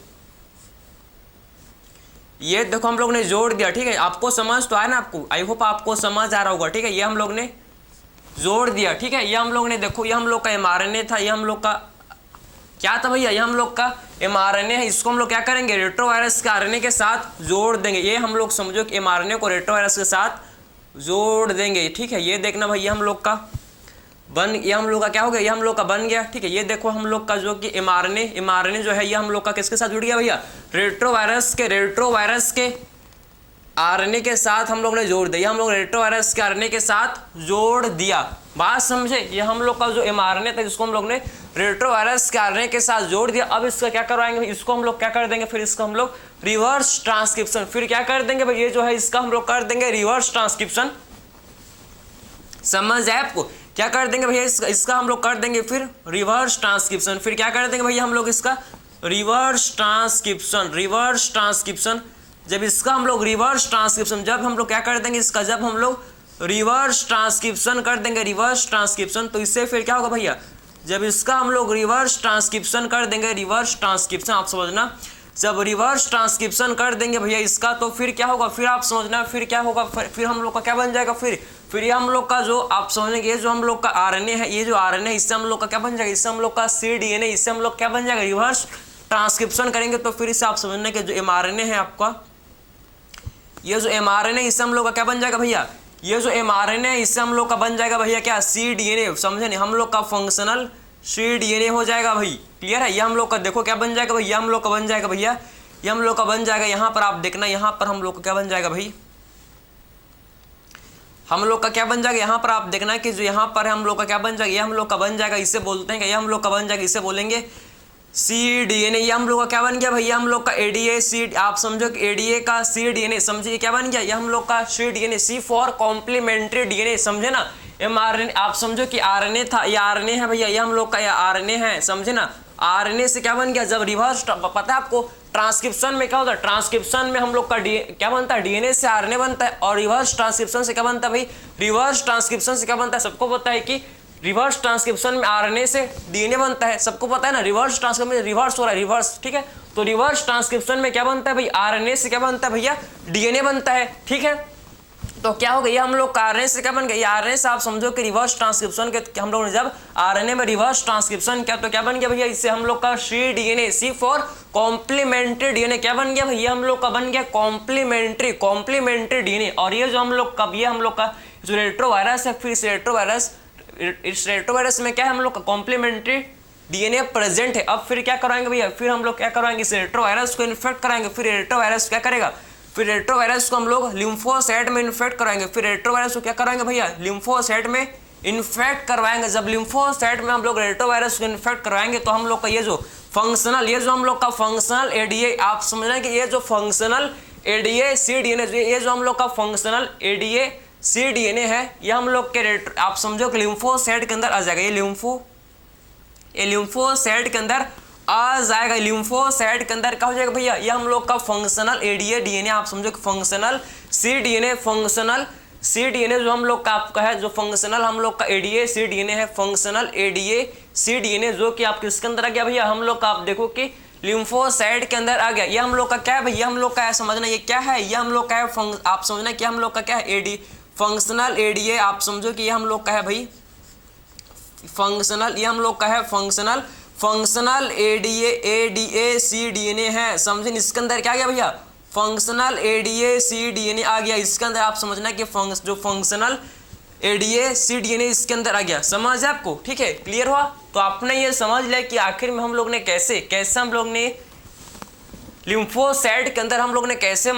[SPEAKER 1] ये देखो हम लोग ने जोड़ दिया, ठीक है, आपको समझ तो आया ना, आपको आई होप आपको समझ आ रहा होगा, ठीक है, ये हम लोग ने जोड़ दिया, ठीक है, ये हम लोग ने देखो, ये हम लोग का एमआरएनए था, ये हम लोग का क्या था भैया, ये हम लोग का mRNA है इसको हम लोग क्या करेंगे, रेट्रोवायरस के आरएनए के साथ जोड़ देंगे। ये हम लोग समझो कि mRNA को रेट्रोवायरस के साथ जोड़ देंगे, ठीक है। ये देखना भाई, ये हम लोग का ये हम लोग का क्या हो गया, ये हम लोग का बन गया, ठीक है। ये देखो हम लोग का जो कि mRNA जो है ये हम लोग का किसके साथ जुड़ गया भैया, रेट्रोवायरस के आरएनए के साथ हम लोग ने जोड़ दिया। हम लोग रेट्रोवायरस के आरएनए के साथ जोड़ दिया, बात समझे। ये हम लोग का जो mRNA था जिसको हम लोग ने रेट्रोवायरस के आरएनए के साथ जोड़ दिया। अब इसका क्या करवाएंगे, इसको हम लोग क्या कर देंगे, फिर इसका हम लोग रिवर्स ट्रांसक्रिप्शन, फिर क्या कर देंगे भाई, ये जो है इसका हम लोग कर देंगे रिवर्स ट्रांसक्रिप्शन। समझ आए आपको, क्या कर देंगे भैया, इसका हम लोग कर देंगे फिर रिवर्स ट्रांसक्रिप्शन। फिर क्या कर देंगे भैया हम लोग इसका रिवर्स ट्रांसक्रिप्शन। जब इसका हम लोग रिवर्स ट्रांसक्रिप्शन, जब हम लोग क्या कर देंगे इसका, जब हम लोग रिवर्स ट्रांसक्रिप्शन कर देंगे, रिवर्स ट्रांसक्रिप्शन, तो इससे फिर क्या होगा भैया, जब इसका हम लोग रिवर्स ट्रांसक्रिप्शन कर देंगे, रिवर्स ट्रांसक्रिप्शन आप समझना, जब रिवर्स ट्रांसक्रिप्शन कर देंगे भैया इसका, तो फिर क्या होगा, फिर आप समझना, फिर क्या होगा, फिर हम लोग का क्या बन जाएगा, फिर ये हम लोग का जो आप समझेंगे, ये जो हम लोग का आरएनए है, ये जो आरएनए है इससे हम लोग का क्या बन जाएगा, इससे हम लोग का cDNA, इससे हम लोग क्या बन जाएगा, रिवर्स ट्रांसक्रिप्शन करेंगे। तो फिर इससे आप समझना कि जो mRNA है आपका, ये जो mRNA इससे हम लोग का क्या बन जाएगा भैया, ये जो mRNA है इससे हम लोग का बन जाएगा भैया क्या, cDNA, समझे नहीं, हम लोग का फंक्शनल cDNA हो जाएगा भाई। क्लियर है, ये हम लोग का देखो क्या बन जाएगा भैया, हम लोग का बन जाएगा भैया, ये हम लोग का बन जाएगा, यहाँ पर आप देखना, यहाँ पर हम लोग का क्या बन जाएगा भाई, हम लोग का क्या बन जाएगा, यहाँ पर आप देखना कि जो यहाँ पर है हम लोग का क्या बन जाएगा, ये हम लोग का बन जाएगा, इसे बोलते हैं, ये हम लोग का बन जाएगा, इसे बोलेंगे cDNA। ये हम लोग का क्या बन गया भैया, हम लोग का ADA, आप समझो कि ADA का cDNA, समझिए क्या बन गया, ये हम लोग का cDNA, C for complementary DNA, समझे ना। mRNA आप समझो कि RNA था, ये RNA है भैया, ये हम लोग का ये RNA है, समझे ना। RNA से क्या बन गया, जब रिवर्स, पता है आपको ट्रांसक्रिप्शन में क्या होता है, ट्रांसक्रिप्शन में हम लोग का क्या बनता है, DNA से RNA बनता है, और रिवर्स ट्रांसक्रिप्शन से क्या बनता है भाई, रिवर्स ट्रांसक्रिप्शन से क्या बनता है, सबको पता है कि रिवर्स ट्रांसक्रिप्शन में आरएनए से डीएनए बनता है, सबको पता है ना। रिवर्स ट्रांसक्रिप्शन में रिवर्स हो रहा है, रिवर्स, ठीक है। तो रिवर्स ट्रांसक्रिप्शन में क्या बनता है भाई, आरएनए से क्या बनता है भैया, डीएनए बनता है, ठीक है। तो क्या हो गया, ये हम लोग का आरएनए से क्या बन गया, ये आरएनए से आप समझो कि रिवर्स ट्रांसक्रिप्शन के हम लोग ने जब आरएनए में रिवर्स ट्रांसक्रिप्शन किया तो क्या बन गया भैया, इससे हम लोग का cDNA, C for complementary DNA, क्या बन गया भैया, हम लोग का बन गया कॉम्प्लीमेंट्री डीएनए। और ये जो हम लोग का, ये हम लोग का जो रेट्रोवायरस है, फिर इस रेट्रोवायरस में क्या है, हम लोग का कॉम्प्लीमेंट्री डीएनए प्रेजेंट है। अब फिर क्या कराएंगे भैया, फिर हम लोग क्या कराएंगे, इस रेट्रोवायरस को इन्फेक्ट कराएंगे। फिर रेट्रोवायरस क्या करेगा, फिर रेट्रोवायरस को हम लोग लिम्फोसाइट में इन्फेक्ट कराएंगे। फिर रेट्रोवायरस को क्या कराएंगे भैया, लिम्फोसाइट में इन्फेक्ट करवाएंगे। जब लिम्फोसाइट में हम लोग रेट्रोवायरस को इन्फेक्ट करवाएंगे तो हम लोग का ये जो फंक्शनल, ये जो हम लोग का फंक्शनल एडीए, आप समझ रहे हैं कि ये जो फंक्शनल एडीए cDNA, ये जो हम लोग का फंक्शनल एडीए cDNA है, ये हम लोग के आप समझो कि लिम्फोसाइट के अंदर आ जाएगा। ये लिम्फोसाइट के अंदर आ जाएगा। लिम्फोसाइट के अंदर क्या हो जाएगा भैया, ये हम लोग का फंक्शनल एडीए डीएनए, आप समझो कि फंक्शनल cDNA जो हम लोग का आपका है, जो फंक्शनल हम लोग का एडीए cDNA है, फंक्शनल एडीए cDNA, जो कि आप किसके अंदर आ गया भैया, हम लोग का आप देखो कि लिम्फोसाइट के अंदर आ गया। ये हम लोग का क्या है भैया, हम लोग का है, समझना ये क्या है, ये हम लोग का है आप समझना कि हम लोग का क्या है, एडी फंक्शनल एडीए, आप समझो कि ये हम लोग का है भाई फंक्शनल, ये हम लोग का है फंक्शनल एडीए cDNA है, समझे। इसके अंदर क्या आ गया भैया, फंक्शनल एडीए cDNA आ गया। इसके अंदर आप समझना कि जो फंक्शनल एडीए cDNA इसके अंदर आ गया, समझ आपको, ठीक है, क्लियर हुआ। तो आपने ये समझ लिया कि आखिर में हम लोग ने कैसे हम लोग ने लिम्फोसाइट के अंदर हम लोग ने कैसे हम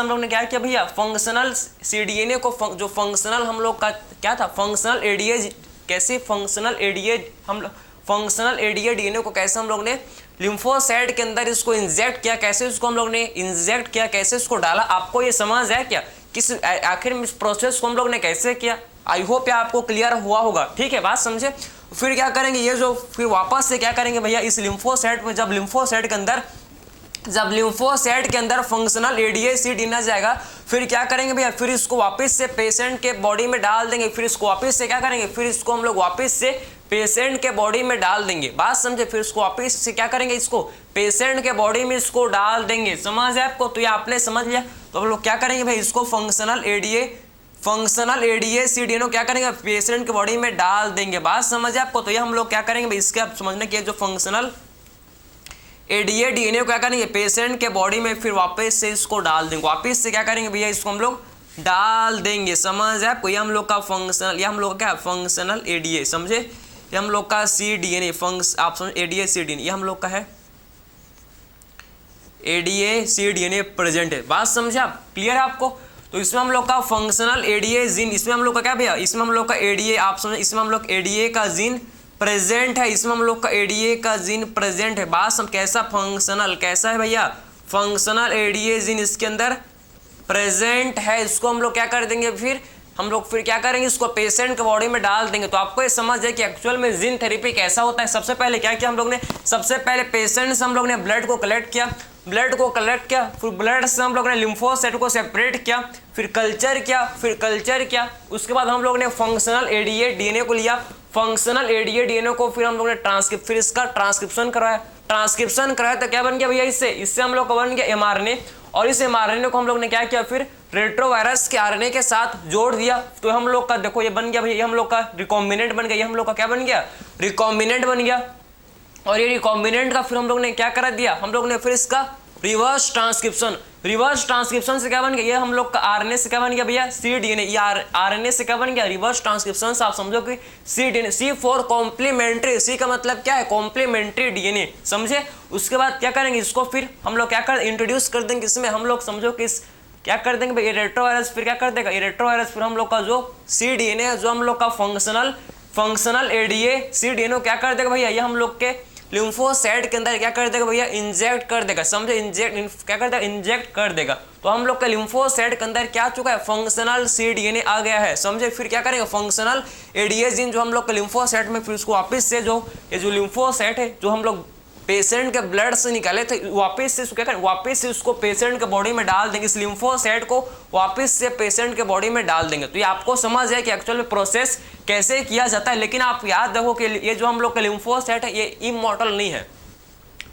[SPEAKER 1] लोग ने क्या किया भैया, फंक्शनल cDNA को जो फंक्शनल हम लोग का क्या था, फंक्शनल एडीए, कैसे फंक्शनल एडीए डीएनए को कैसे हम लोग ने लिम्फोसाइट के अंदर इसको इंजेक्ट किया, कैसे इसको हम लोग ने इंजेक्ट किया, कैसे इसको डाला। आपको ये समझ है क्या, किस आखिर में इस प्रोसेस को हम लोग ने कैसे किया। आई होप ये आपको क्लियर हुआ होगा, ठीक है, बात समझे। फिर क्या करेंगे, ये जो फिर वापस से क्या करेंगे भैया, इस लिम्फोसाइट में जब लिम्फोसाइट के अंदर फंक्शनल एडीए cDNA जाएगा, फिर क्या करेंगे भैया, फिर इसको वापस से पेशेंट के बॉडी में डाल देंगे। फिर इसको वापस से क्या करेंगे, फिर इसको हम लोग वापस से पेशेंट के बॉडी में डाल देंगे, बात समझे। फिर इसको वापस से क्या करेंगे, इसको पेशेंट के बॉडी में इसको डाल देंगे, समझ है आपको। तो ये आपने समझ लिया। तो हम लोग क्या करेंगे भाई, इसको फंक्शनल एडीए cDNA क्या करेंगे, पेशेंट के बॉडी में डाल देंगे, बात समझ है आपको। तो ये हम लोग क्या करेंगे भाई, इसके आप समझने के जो फंक्शनल एडीए डीएनए को क्या करेंगे पेशेंट के बॉडी में, फिर वापस से इसको डाल देंगे, वापस से क्या करेंगे भैया इसको हम लोग डाल देंगे। समझ आपको, ये हम लोग का फंक्शनल, ये हम लोग का क्या फंक्शनल एडीए, समझे, ये हम लोग का सी डीएनए फंक्स, आप समझ एडीए सी डीएनए, ये हम लोग का है एडीए सी डीएनए प्रेजेंट है। बात समझे आप, क्लियर है आपको। तो इसमें हम लोग का फंक्शनल एडीए जीन, इसमें हम लोग का क्या भैया, इसमें हम लोग का एडीए, आप समझे, इसमें हम लोग एडीए का जीन प्रेजेंट है, इसमें हम लोग का एडीए का जीन प्रेजेंट है। बात सम कैसा फंक्शनल, कैसा है भैया फंक्शनल एडीए जीन इसके अंदर प्रेजेंट है। इसको हम लोग क्या कर देंगे, फिर हम लोग फिर क्या करेंगे, इसको पेशेंट के बॉडी में डाल देंगे। तो आपको ये समझ जाए कि एक्चुअल में जीन थेरेपी कैसा होता है। सबसे पहले क्या किया हम लोग ने, सबसे पहले पेशेंट से हम लोग ने ब्लड को कलेक्ट किया, ब्लड को कलेक्ट किया, फिर ब्लड से हम लोग ने लिम्फोसाइट को सेपरेट किया, फिर कल्चर किया, फिर कल्चर किया, उसके बाद हम लोग ने फंक्शनल एडीए डीएनए को लिया, फंक्शनल एडीए डीएनए को फिर हम लोग ने फिर इसका ट्रांसक्रिप्शन कराया, ट्रांसक्रिप्शन कराया तो क्या बन गया भैया, इससे हम लोग का बन गया एमआरएनए, और इस एमआरएनए को हम लोग ने क्या किया, फिर रेट्रोवायरस के आरएनए के साथ जोड़ दिया। तो हम लोग का देखो ये बन गया भैया, ये हम लोग का रिकॉम्बिनेंट बन गया, ये हम लोग का क्या बन गया, रिकॉम्बिनेंट बन गया। और ये रिकॉम्बिनेंट का फिर हम लोग ने क्या करा दिया, हम लोग ने फिर इसका रिवर्स ट्रांसक्रिप्शन, रिवर्स ट्रांसक्रिप्शन से क्या बन गया, ये हम लोग का आरएनए से क्या बन गया भैया, सी डीएनए, ये आरएनए से क्या बन गया, रिवर्स ट्रांसक्रिप्शन से आप समझो कि सी डीएनए, सी फॉर कॉम्प्लीमेंट्री, सी का मतलब क्या है कॉम्प्लीमेंट्री डीएनए, समझे। उसके बाद क्या करेंगे, इसको फिर हम लोग क्या कर इंट्रोड्यूस कर देंगे इसमें, हम लोग समझो कि क्या कर देंगे भाई, ये रेट्रोवायरस फिर क्या कर देगा, ये रेट्रोवायरस फिर हम लोग का जो सी डीएनए है, जो हम लोग का फंक्शनल एडीए सी डीएनए क्या कर देगा भैया, ये हम लोग के लिम्फोसाइट के अंदर क्या कर देगा भैया, इंजेक्ट कर देगा, समझे, इंजेक्ट क्या कर देगा, इंजेक्ट कर देगा। तो हम लोग का लिम्फोसाइट के अंदर क्या चुका है, फंक्शनल सी डीएनए आ गया है, समझे। फिर क्या करेंगे, फंक्शनल एडीए जीन जो हम लोग के लिम्फोसाइट में, फिर उसको वापस से जो ये जो लिम्फोसाइट है जो हम लोग पेशेंट के ब्लड से निकाले थे, वापस से क्या करें, वापस से उसको पेशेंट के बॉडी में डाल देंगे, इस लिम्फोसाइट को वापस से पेशेंट के बॉडी में डाल देंगे। तो ये आपको समझ है कि एक्चुअल में प्रोसेस कैसे किया जाता है। लेकिन आप याद रखो कि ये जो हम लोग का लिम्फोसाइट है ये इमॉर्टल नहीं है,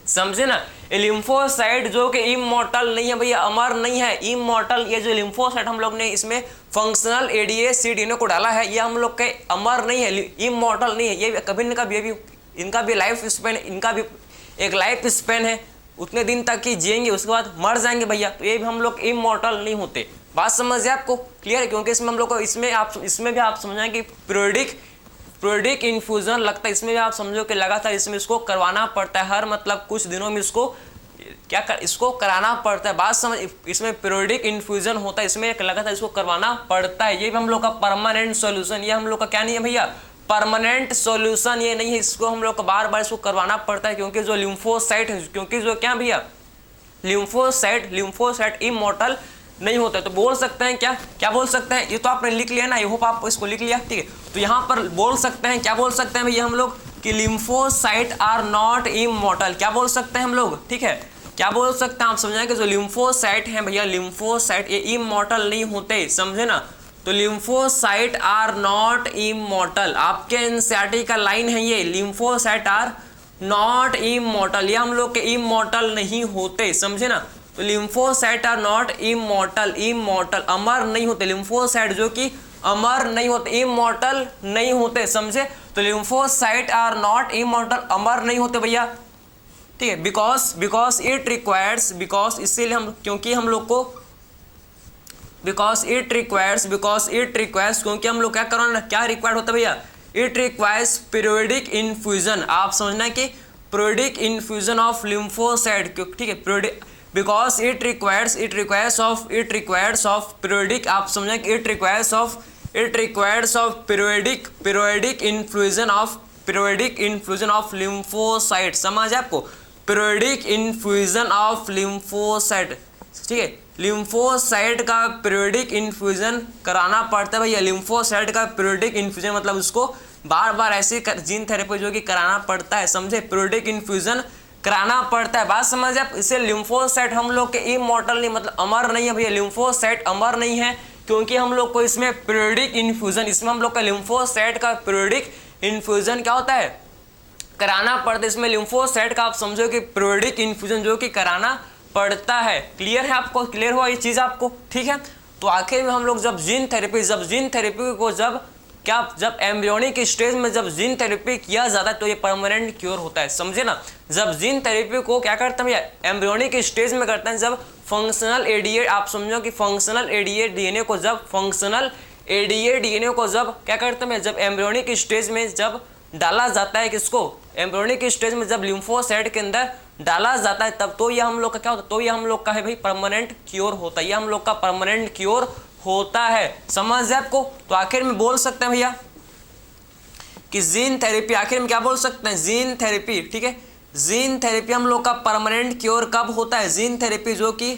[SPEAKER 1] समझे ना। ये लिम्फोसाइट जो कि इमॉर्टल नहीं है भैया, अमर नहीं है, इमॉर्टल। ये जो लिम्फोसाइट हम लोग ने इसमें फंक्शनल एडीए सी डीएनए को डाला है, ये हम लोग के अमर नहीं है, इमॉर्टल नहीं है, ये कभी इनका भी इनका भी लाइफ स्पेन, इनका भी एक लाइफ स्पेन है, उतने दिन तक ही जिएंगे, उसके बाद मर जाएंगे भैया। तो ये भी हम लोग इमॉर्टल नहीं होते। बात समझ है आपको, क्लियर है। क्योंकि इसमें हम लोग को इसमें भी आप समझें कि पीरियडिक इन्फ्यूजन लगता है, इसमें भी आप समझो कि लगातार इसमें इसको करवाना पड़ता है, हर मतलब कुछ दिनों में इसको इसको कराना पड़ता है। बात समझ, इसमें पीरियडिक इन्फ्यूजन होता है, इसमें लगातार इसको करवाना पड़ता है। ये भी हम लोग का परमानेंट सॉल्यूशन, ये हम लोग का क्या नहीं है भैया, परमानेंट सॉल्यूशन ये नहीं है, इसको हम लोग को बार बार इसको करवाना पड़ता है। क्योंकि जो लिम्फोसाइट है, क्योंकि जो क्या भैया लिम्फोसाइट इमॉर्टल नहीं होता है। तो बोल सकते हैं क्या बोल सकते हैं, ये तो आपने लिख लिया ना, आई होप आप इसको लिख लिया, ठीक है। तो यहाँ पर बोल सकते हैं, क्या बोल सकते हैं भैया हम लोग कि लिम्फोसाइट आर नॉट इमॉर्टल, क्या बोल सकते हैं हम लोग, ठीक है। क्या बोल सकते हैं आप समझाएंगे, जो लिम्फोसाइट है भैया, लिम्फोसाइट ये इमॉर्टल नहीं होते, समझे ना। तो लिम्फोसाइट आर नॉट इमॉर्टल, आपके एनसीईआरटी का लाइन है ये, लिम्फोसाइट आर नॉट इमॉर्टल, ये हम लोग के इमॉर्टल नहीं होते, समझे ना। तो लिम्फोसाइट आर नॉट इमॉर्टल, अमर नहीं होते, लिम्फोसाइट जो कि अमर नहीं होते, इमॉर्टल नहीं होते, समझे। तो लिम्फोसाइट आर नॉट इमॉर्टल, अमर नहीं होते भैया, ठीक है। बिकॉज इट रिक्वायर्स, बिकॉज इसीलिए हम, क्योंकि हम लोग को बिकॉज इट रिक्वायर्स, क्योंकि हम लोग क्या करना, क्या रिक्वायर्ड होता है भैया, इट रिक्वायर्स पीरियडिक इन्फ्यूजन, आप समझना कि पीरियडिक इन्फ्यूजन ऑफ लिम्फोसाइट, ठीक है, periodic, because it requires of periodic, आप समझना कि it requires of periodic infusion of lymphocyte, समझ आपको, पीरियडिक इन्फ्यूजन ऑफ लिम्फोसाइट, ठीक है। लिम्फोसाइट का पीरियडिक इन्फ्यूजन कराना पड़ता है भैया, लिम्फोसाइट का पीरियडिक इन्फ्यूजन मतलब उसको बार बार ऐसे जीन थेरेपी जो कि कराना पड़ता है, समझे, पीरियडिक इन्फ्यूजन कराना पड़ता है। बात समझ आप, इसे लिम्फोसाइट हम लोग के इमॉर्टल नहीं, मतलब अमर नहीं है भैया, लिम्फोसाइट अमर नहीं है, क्योंकि हम लोग को इसमें पीरियडिक इन्फ्यूजन, इसमें हम लोग का लिम्फोसाइट का पीरियडिक इन्फ्यूजन क्या होता है, कराना पड़ता है। इसमें लिम्फोसाइट का आप समझो कि पीरियडिक इन्फ्यूजन जो कि कराना पड़ता है। क्लियर है आपको, क्लियर हुआ ये चीज़ आपको, ठीक है। तो आखिर में हम लोग जब जीन थेरेपी को जब क्या जब एम्ब्रियोनिक स्टेज में जब जीन थेरेपी किया जाता है तो ये परमानेंट क्योर होता है, समझे ना। जब जीन थेरेपी को क्या करते हैं भैया, एम्ब्रियोनिक स्टेज में करते हैं, जब फंक्शनल एडीए, आप समझो कि फंक्शनल एडीए डीएनए को जब फंक्शनल एडीए डीएनए को जब क्या करते हैं, जब एम्ब्रियोनिक स्टेज में जब डाला जाता है, किसको, एम्ब्रियोनिक स्टेज में जब लिम्फोसाइट के अंदर डाला जाता है, तब तो ये हम लोग का क्या होता है, तो ये हम लोग का है भाई परमानेंट क्योर होता है, ये हम लोग का परमानेंट क्योर होता है, समझ आपको। तो आखिर में बोल सकते हैं भैया कि जीन थेरेपी, आखिर में क्या बोल सकते हैं, जीन थेरेपी, ठीक है, जीन थेरेपी हम लोग का परमानेंट क्योर कब होता है, जीन थेरेपी जो कि,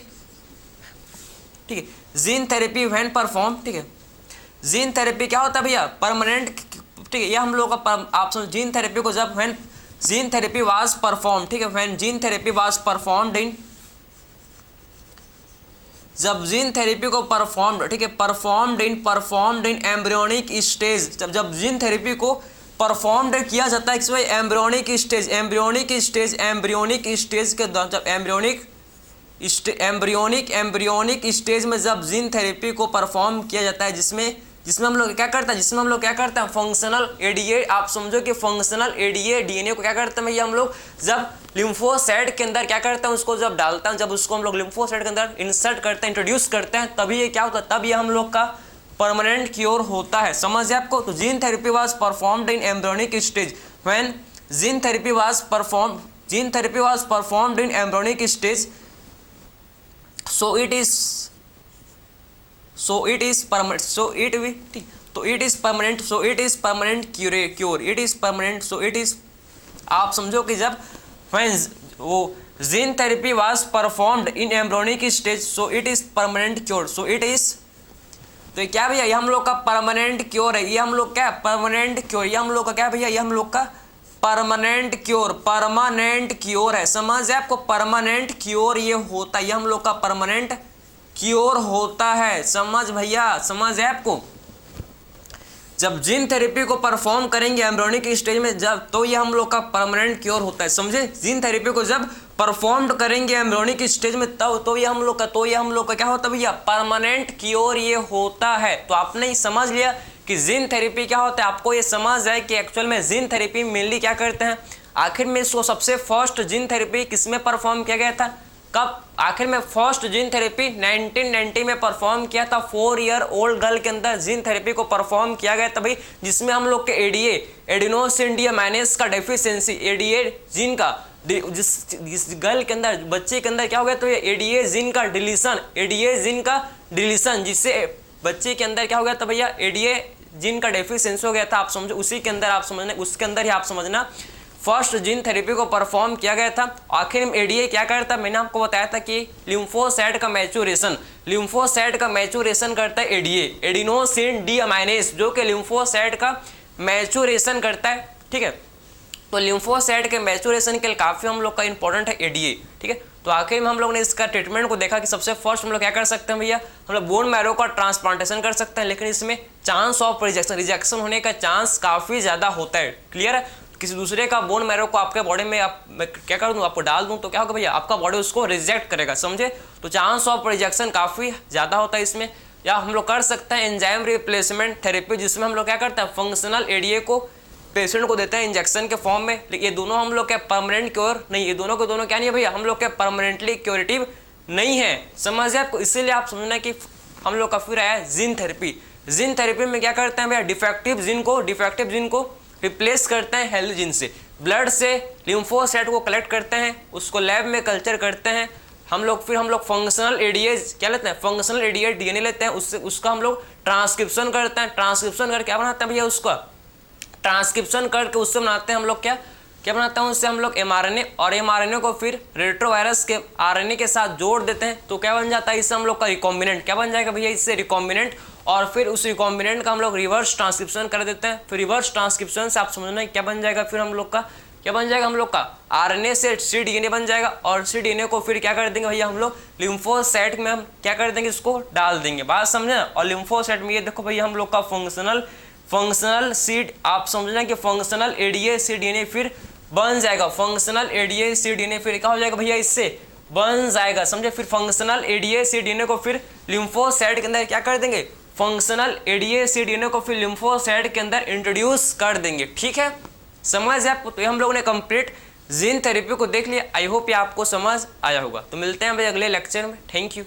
[SPEAKER 1] ठीक है, जीन थेरेपी व्हेन परफॉर्म, ठीक है, जीन थेरेपी क्या होता है भैया, परमानेंट, ठीक है, ये हम लोग का आप समझ, जीन थेरेपी को जब when gene therapy was perform, ठीक है, when gene therapy was performed in, जब जीन थेरेपी को परफॉर्म्ड, ठीक है, परफॉर्म्ड इन एम्ब्रियोनिक स्टेज, जब जीन थेरेपी को परफॉर्म्ड किया जाता है किस भाई, एम्ब्रियोनिक स्टेज के दौरान, जब एम्ब्रियोनिक स्टेज में जब जीन थेरेपी को परफॉर्म किया जाता है, जिसमें हम लोग क्या करते हैं, फंक्शनल एडीए, आप समझो कि फंक्शनल एडीए डीएनए को क्या करते हैं भैया हम लोग, जब लिम्फोसाइट के अंदर क्या करते हैं, उसको जब डालते हैं, जब उसको हम लोग लिम्फोसाइट के अंदर इंसर्ट करते हैं, इंट्रोड्यूस करते हैं, तभी ये क्या होता है, तब ये हम लोग का परमानेंट क्योर होता है, समझ आपको। तो gene therapy was performed in embryonic stage, when gene therapy was performed in embryonic stage, so it is permanent, आप समझो कि जब when वो gene therapy was performed in embryonic stage, so it is permanent cure, so it is, तो क्या भैया, ये हम लोग का परमानेंट क्योर है, ये हम लोग क्या परमानेंट क्योर, ये हम लोग का क्या भैया, ये हम लोग का परमानेंट क्योर है, समझ है आपको, परमानेंट क्योर ये होता है, ये हम लोग का परमानेंट क्योर होता है, समझ भैया, समझ है आपको। जब जीन थेरेपी को परफॉर्म करेंगे एम्ब्रियोनिक स्टेज में, जब तो ये हम लोग का परमानेंट क्योर होता है, समझे। जीन थेरेपी को जब परफॉर्म्ड करेंगे एम्ब्रियोनिक स्टेज में, तब तो ये हम लोग का क्या होता है भैया, परमानेंट क्योर ये होता है। तो आपने ही समझ लिया कि जीन थेरेपी क्या होता है, आपको ये समझ आए कि एक्चुअल में जीन थेरेपी मेनली क्या करते हैं। आखिर में इसको सबसे फर्स्ट जीन थेरेपी किसमें परफॉर्म किया गया था, कब, आखिर में फर्स्ट जीन थेरेपी 1990 में परफॉर्म किया था, 4 ईयर ओल्ड गर्ल के अंदर जीन थेरेपी को परफॉर्म किया गया था भाई, जिसमें हम लोग के एडीए एडिनोसिडियामाइनेस का डेफिशिएंसी, एडीए जीन का जिस गर्ल के अंदर, बच्चे के अंदर क्या हो गया, तो ये एडीए जीन का डिलीशन, जिससे बच्चे के अंदर क्या हो गया था भैया, एडीए जीन का डेफिशिएंसी हो गया था, आप समझो, उसी के अंदर आप समझना, उसके अंदर ही आप समझना फर्स्ट जीन थेरेपी को परफॉर्म किया गया था। आखिर में एडीए क्या करता है, मैंने आपको बताया था कि लिम्फोसाइट का मैच्योरेशन करता है एडीए, एडिनोसिन डीअमाइनेज, जो कि लिम्फोसाइट का मैच्योरेशन करता है, ठीक है। तो लिम्फोसाइट के मैच्योरेशन के लिए काफ़ी हम लोग का इंपॉर्टेंट है एडीए, ठीक है। तो आखिर में हम लोग ने इसका ट्रीटमेंट को देखा कि सबसे फर्स्ट हम लोग क्या कर सकते हैं भैया, हम लोग बोन मैरो का ट्रांसप्लांटेशन कर सकते हैं, लेकिन इसमें चांस ऑफ रिजेक्शन होने का चांस काफ़ी ज़्यादा होता है, क्लियर है। किसी दूसरे का बोन मैरो को आपके बॉडी में मैं क्या कर दूँ, आपको डाल दूँ, तो क्या होगा भैया, आपका बॉडी उसको रिजेक्ट करेगा, समझे। तो चांस ऑफ रिजेक्शन काफ़ी ज़्यादा होता है इसमें। या हम लोग कर सकते हैं एंजाइम रिप्लेसमेंट थेरेपी, जिसमें हम लोग क्या करते हैं, फंक्शनल एडीए को पेशेंट को देते हैं इंजेक्शन के फॉर्म में। लेकिन ये दोनों हम लोग क्या परमानेंट क्योर नहीं, ये दोनों के दोनों क्या नहीं है भैया, हम लोग क्या परमानेंटली क्योरेटिव नहीं है, समझिए आपको। इसीलिए आप समझना कि हम लोग का फिर आया जीन थेरेपी। जीन थेरेपी में क्या करते हैं भैया, डिफेक्टिव जीन को रिप्लेस करते हैं हेल्दी जीन से। ब्लड से लिम्फोसाइट को कलेक्ट करते हैं, उसको लैब में कल्चर करते हैं हम लोग, फिर हम लोग फंक्शनल एडीए क्या लेते हैं, फंक्शनल एडीए डीएनए लेते हैं, उससे उसका हम लोग ट्रांसक्रिप्शन करते हैं। ट्रांसक्रिप्शन कर क्या बनाते हैं भैया, उसका ट्रांसक्रिप्शन करके उससे बनाते हैं हम लोग क्या बनाते हैं, उससे हम लोग एमआरएनए, और एमआरएनए को फिर रेट्रोवायरस के आरएनए के साथ जोड़ देते हैं, तो क्या बन जाता है, इससे हम लोग का रिकॉम्बिनेंट क्या बन जाएगा भैया, इससे रिकॉम्बिनेंट। और फिर उस रिकॉम्बिनेंट का हम लोग रिवर्स ट्रांसक्रिप्शन कर देते हैं। फिर रिवर्स ट्रांसक्रिप्शन से आप समझना क्या बन जाएगा, फिर हम लोग का क्या बन जाएगा, हम लोग का आरएनए से cDNA बन जाएगा, और cDNA को फिर क्या कर देंगे भैया, हम लोग लिम्फोसाइट में हम क्या कर देंगे, इसको डाल देंगे, बात समझे ना। और लिम्फोसाइट में ये देखो भैया हम लोग का फंक्शनल सीड, आप समझना कि फंक्शनल एडीए cDNA फिर बन जाएगा, फंक्शनल एडीए cDNA फिर क्या हो जाएगा भैया, इससे बन जाएगा, समझे। फिर फंक्शनल एडीए cDNA को फिर लिम्फोसाइट के अंदर क्या कर देंगे, फंक्शनल एडीए को फिर लिम्फोसाइट के अंदर इंट्रोड्यूस कर देंगे। ठीक है, समझ आपको? तो ये हम लोगों ने कंप्लीट जीन थेरेपी को देख लिया। आई होप ये आपको समझ आया होगा। तो मिलते हैं भाई अगले लेक्चर में। Thank you.